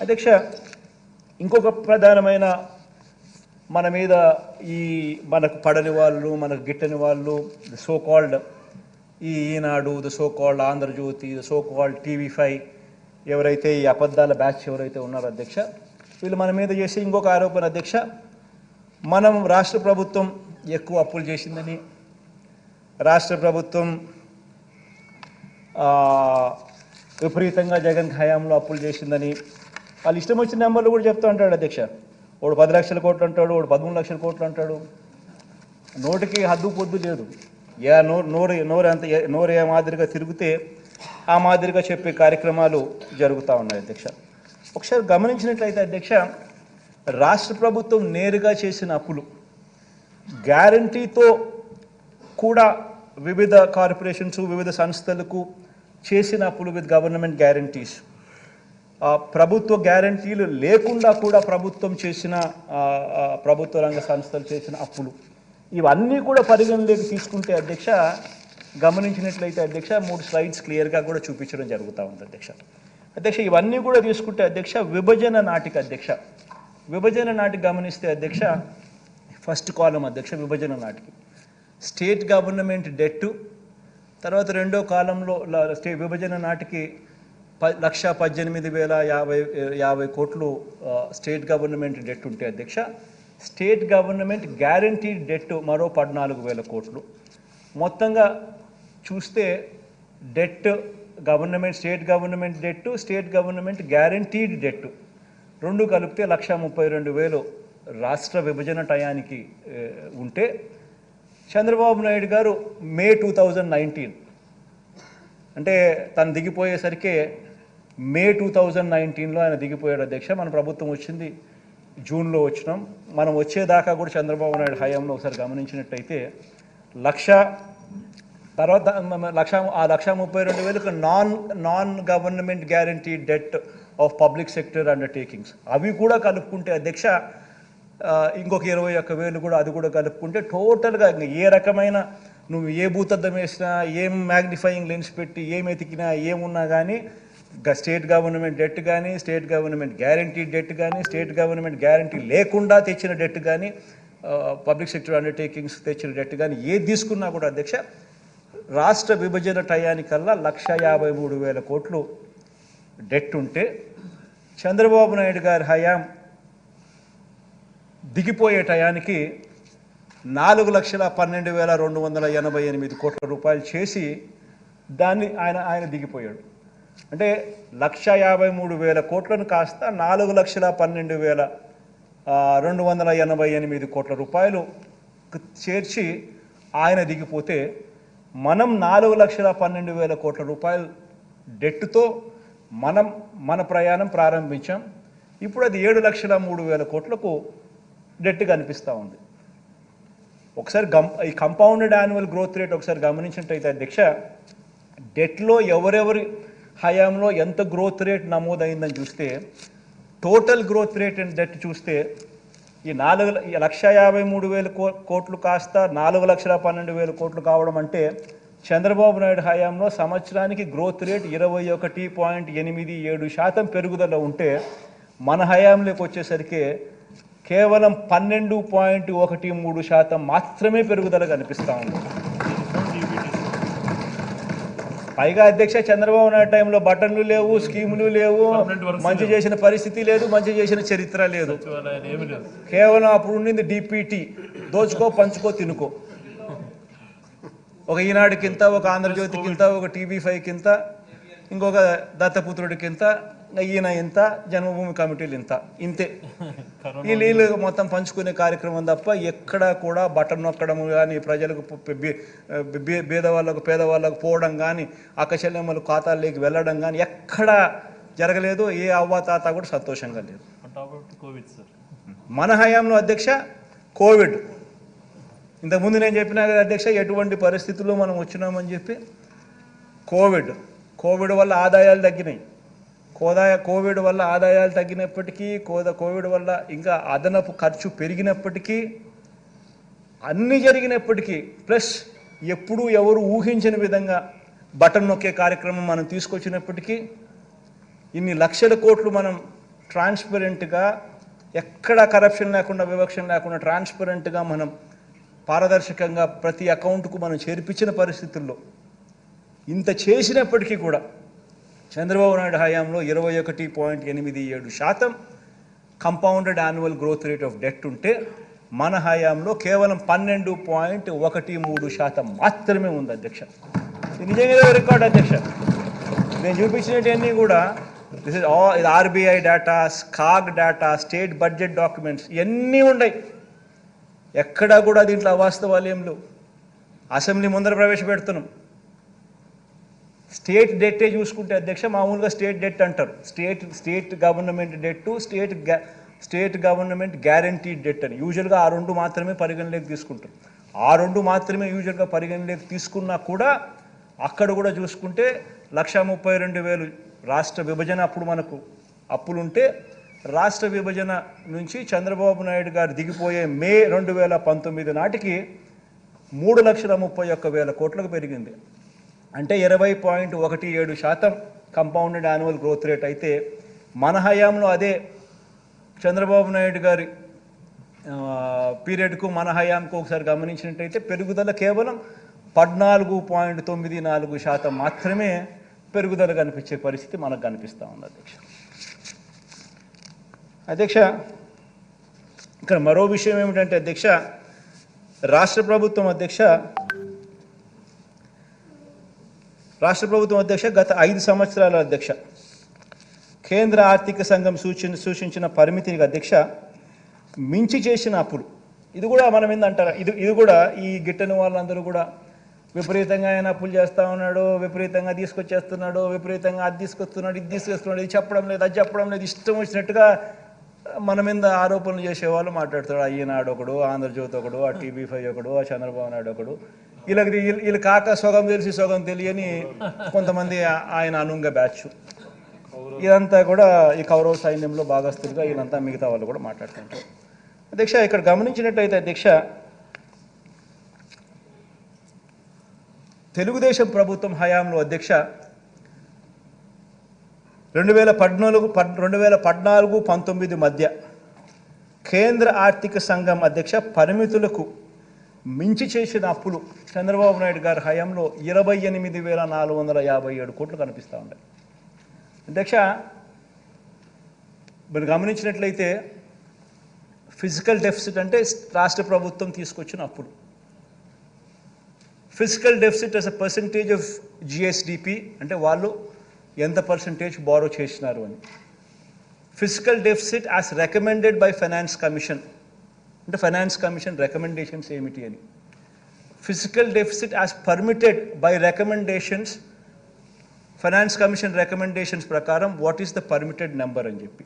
అధ్యక్ష, ఇంకొక ప్రధానమైన మన మీద ఈ మనకు పడని వాళ్ళు, మనకు గిట్టని వాళ్ళు, the so called Eenadu, the so called Andhrajyothy, the so called TV5 ఎవరైతే ఈ అబద్ధాల బ్యాచ్ ఎవరైతే ఉన్నారో అధ్యక్ష, వీళ్ళు మన మీద చేసే ఇంకొక ఆరోపణ అధ్యక్ష, మనం రాష్ట్ర ప్రభుత్వం ఎక్కువ అప్పులు చేసిందని, రాష్ట్ర ప్రభుత్వం విపరీతంగా జగన్ హయాంలో అప్పులు చేసిందని వాళ్ళు ఇష్టం వచ్చిన నెంబర్లు కూడా చెప్తూ ఉంటాడు అధ్యక్ష. వాడు 10 లక్షల కోట్లు అంటాడు, వాడు 13 లక్షల కోట్లు అంటాడు. నోటికి హద్దు పొద్దు లేదు. నోరు ఏ మాదిరిగా తిరిగితే ఆ మాదిరిగా చెప్పే కార్యక్రమాలు జరుగుతూ ఉన్నాయి అధ్యక్ష. ఒకసారి గమనించినట్లయితే అధ్యక్ష, రాష్ట్ర ప్రభుత్వం నేరుగా చేసిన అప్పులు గ్యారంటీతో కూడా వివిధ కార్పొరేషన్స్, వివిధ సంస్థలకు చేసిన అప్పులు విత్ గవర్నమెంట్ గ్యారంటీస్, ప్రభుత్వ గ్యారంటీలు లేకుండా కూడా ప్రభుత్వం చేసిన ప్రభుత్వ రంగ సంస్థలు చేసిన అప్పులు, ఇవన్నీ కూడా పరిగణలోకి తీసుకుంటే అధ్యక్ష, గమనించినట్లయితే అధ్యక్ష 3 స్లైడ్స్ క్లియర్గా కూడా చూపించడం జరుగుతూ ఉంది అధ్యక్ష. అధ్యక్ష, ఇవన్నీ కూడా తీసుకుంటే అధ్యక్ష విభజన నాటికి అధ్యక్ష, విభజన నాటికి గమనిస్తే అధ్యక్ష, ఫస్ట్ కాలం అధ్యక్ష విభజన నాటికి స్టేట్ గవర్నమెంట్ డెట్టు, తర్వాత రెండో కాలంలో విభజన నాటికి 1,18,050 కోట్లు స్టేట్ గవర్నమెంట్ డెట్ ఉంటే అధ్యక్ష, స్టేట్ గవర్నమెంట్ గ్యారంటీడ్ డెట్ మరో 14,000 కోట్లు. మొత్తంగా చూస్తే debt government, state government debt, state government guaranteed debt రెండు కలిపితే 1,32,000 రాష్ట్ర విభజన టయానికి ఉంటే, చంద్రబాబు నాయుడు గారు మే 2019 అంటే తను దిగిపోయేసరికి మే 2019లో ఆయన దిగిపోయాడు అధ్యక్ష. మన ప్రభుత్వం వచ్చింది జూన్లో వచ్చినాం. మనం వచ్చేదాకా కూడా చంద్రబాబు నాయుడు హయాంలో ఒకసారి గమనించినట్టయితే 1,32,000 non government guarantee det of public sector undertakings, అవి కూడా కలుపుకుంటే అధ్యక్ష ఇంకొక 21,000 కూడా, అది కూడా కలుపుకుంటే టోటల్గా ఏ రకమైన నువ్వు ఏ భూతద్దం వేసినా, ఏం మ్యాగ్నిఫైయింగ్ లెన్స్ పెట్టి ఏం ఎతికినా, ఏమున్నా కానీ స్టేట్ గవర్నమెంట్ డెట్ కానీ, స్టేట్ గవర్నమెంట్ గ్యారంటీ డెట్ కానీ, స్టేట్ గవర్నమెంట్ గ్యారంటీ లేకుండా తెచ్చిన డెట్ కానీ, పబ్లిక్ సెక్టర్ అండర్టేకింగ్స్ తెచ్చిన డెట్ కానీ ఏది తీసుకున్నా కూడా అధ్యక్ష, రాష్ట్ర విభజన టయానికల్లా 1,53,000 కోట్లు డెట్ ఉంటే, చంద్రబాబు నాయుడు గారి హయాం దిగిపోయే టయానికి 4,12,288 కోట్ల రూపాయలు చేసి దాన్ని ఆయన దిగిపోయాడు. అంటే 1,53,000 కోట్లను కాస్త 4,12,288 కోట్ల రూపాయలు చేర్చి ఆయన దిగిపోతే, మనం 4,12,000 కోట్ల రూపాయలు డెట్తో మన ప్రయాణం ప్రారంభించాం. ఇప్పుడు అది 7,03,000 కోట్లకు డెట్ కనిపిస్తూ ఉంది. ఒకసారి ఈ కంపౌండెడ్ యాన్యువల్ గ్రోత్ రేట్ ఒకసారి గమనించినట్టయితే అధ్యక్ష, డెట్లో ఎవరెవరి హయాంలో ఎంత గ్రోత్ రేట్ నమోదైందని చూస్తే, total growth rate and debt చూస్తే ఈ 1,53,000 కోట్లు కాస్త 4,12,000 కోట్లు కావడం అంటే, చంద్రబాబు నాయుడు హయాంలో సంవత్సరానికి గ్రోత్ రేట్ 21.87% పెరుగుదల ఉంటే, మన హయాంలోకి వచ్చేసరికి కేవలం 12.13% మాత్రమే పెరుగుదల కనిపిస్తూ ఉంది. పైగా అధ్యక్ష, చంద్రబాబు నాయుడు టైంలో బటన్లు లేవు, స్కీములు లేవు, మంచి చేసిన పరిస్థితి లేదు, మంచి చేసిన చరిత్ర లేదు. కేవలం అప్పుడు ఉండింది DPT, దోచుకో పంచుకో తినుకో. ఒక ఈనాడుకింత, ఒక ఆంధ్రజ్యోతికింత, ఒక TV5కింత, ఇంకొక దత్తపుత్రుడికింత, ఈయన ఇంత, జన్మభూమి కమిటీలు ఇంత, ఇంతే. ఈ నీళ్ళు మొత్తం పంచుకునే కార్యక్రమం తప్ప ఎక్కడా కూడా బటన్ నొక్కడం కానీ, ప్రజలకు పేదవాళ్ళకు పోవడం కానీ, అక్కచెల్లెమ్మలు ఖాతాల్లోకి వెళ్ళడం కానీ ఎక్కడా జరగలేదు. ఏ అవ్వాతాత కూడా సంతోషంగా లేదు. మన హయాంలో అధ్యక్ష కోవిడ్, ఇంతకుముందు నేను చెప్పినా కదా అధ్యక్ష, ఎటువంటి పరిస్థితుల్లో మనం వచ్చినామని చెప్పి. కోవిడ్ వల్ల ఆదాయాలు తగ్గినాయి. కోవిడ్ వల్ల ఆదాయాలు తగ్గినప్పటికీ, కోవిడ్ వల్ల ఇంకా అదనపు ఖర్చు పెరిగినప్పటికీ, అన్నీ జరిగినప్పటికీ, ప్లస్ ఎప్పుడూ ఎవరు ఊహించని విధంగా బటన్ నొక్కే కార్యక్రమం మనం తీసుకొచ్చినప్పటికీ, ఇన్ని లక్షల కోట్లు మనం ట్రాన్స్పరెంట్గా ఎక్కడ కరప్షన్ లేకుండా వివక్ష లేకుండా ట్రాన్స్పరెంట్గా మనం పారదర్శకంగా ప్రతి అకౌంట్కు మనం చేర్పించిన పరిస్థితుల్లో ఇంత చేసినప్పటికీ కూడా చంద్రబాబు నాయుడు హయాంలో 21.87% compounded annual growth rate of debt ఉంటే మన హయాంలో కేవలం 12.13% మాత్రమే ఉంది అధ్యక్ష. ఇది నిజంగా రికార్డ్ అధ్యక్ష. నేను చూపించినవన్నీ కూడా దిస్ ఇస్ ఇది RBI data, CAG data, state budget documents ఇవన్నీ ఉన్నాయి. ఎక్కడా కూడా దీంట్లో అవాస్తవాలు ఏం లేవు. అసెంబ్లీ ముందర ప్రవేశపెడుతున్నాం. స్టేట్ డెట్టే చూసుకుంటే అధ్యక్ష మామూలుగా స్టేట్ డెట్ అంటారు. State government debt, state government guaranteed debt అని యూజువల్గా ఆ రెండు మాత్రమే పరిగణలోకి తీసుకుంటారు. ఆ రెండు మాత్రమే యూజువల్గా పరిగణలోకి తీసుకున్నా కూడా అక్కడ కూడా చూసుకుంటే 1,32,000 రాష్ట్ర విభజన అప్పుడు మనకు అప్పులుంటే రాష్ట్ర విభజన నుంచి చంద్రబాబు నాయుడు గారు దిగిపోయే మే 2019 నాటికి 3,31,000 కోట్లకు పెరిగింది. అంటే 20.17% కంపౌండెడ్ యాన్యువల్ గ్రోత్ రేట్ అయితే మన హయాంలో అదే చంద్రబాబు నాయుడు గారి పీరియడ్కు మన హయాంకు ఒకసారి గమనించినట్టయితే పెరుగుదల కేవలం 14.94% మాత్రమే పెరుగుదల కనిపించే పరిస్థితి మనకు కనిపిస్తూ ఉంది అధ్యక్ష. అధ్యక్ష ఇక్కడ మరో విషయం ఏమిటంటే అధ్యక్ష రాష్ట్ర ప్రభుత్వం అధ్యక్ష గత 5 సంవత్సరాల అధ్యక్ష కేంద్ర ఆర్థిక సంఘం సూచించిన పరిమితిని అధ్యక్ష మించి చేసిన అప్పులు. ఇది కూడా మనం ఏందంటారా, ఇది కూడా ఈ గిట్టని వాళ్ళందరూ కూడా విపరీతంగా ఆయన అప్పులు చేస్తూ ఉన్నాడు, విపరీతంగా తీసుకొచ్చేస్తున్నాడు, విపరీతంగా అది తీసుకొస్తున్నాడు, ఇది తీసుకొస్తున్నాడు, ఇది చెప్పడం లేదు, అది చెప్పడం లేదు, ఇష్టం వచ్చినట్టుగా మన మీద ఆరోపణలు చేసేవాళ్ళు మాట్లాడతాడు. ఈనాడు ఒకడు, ఆంధ్రజ్యోతి ఒకడు, ఆ TV5 ఒకడు, ఆ చంద్రబాబు నాయుడు ఒకడు, వీళ్ళు కాక సొగం తెలిసి సొగం తెలియని కొంతమంది ఆయన అనుంగ బ్యాచ్. ఇదంతా కూడా ఈ కౌరవ సైన్యంలో భాగస్తులుగా వీళ్ళంతా మిగతా వాళ్ళు కూడా మాట్లాడుతుంటారు. అధ్యక్ష ఇక్కడ గమనించినట్టయితే అధ్యక్ష తెలుగుదేశం ప్రభుత్వం హయాంలో అధ్యక్ష 2014-19 మధ్య కేంద్ర ఆర్థిక సంఘం అధ్యక్ష పరిమితులకు మించి చేసిన అప్పులు చంద్రబాబు నాయుడు గారి హయాంలో 28,457 కోట్లు కనిపిస్తూ ఉన్నాయి. అధ్యక్ష మీరు గమనించినట్లయితే ఫిజికల్ డెఫిసిట్ అంటే రాష్ట్ర ప్రభుత్వం తీసుకొచ్చిన అప్పులు. Fiscal deficit as a percentage of GSDP అంటే వాళ్ళు ఎంత పర్సంటేజ్ బారో చేసినారు అని. Fiscal deficit as recommended by finance commission అంటే ఫైనాన్స్ కమిషన్ రికమెండేషన్స్ ఏమిటి అని. Fiscal deficit as permitted by recommendations finance commission recommendations ప్రకారం what is the permitted number అని చెప్పి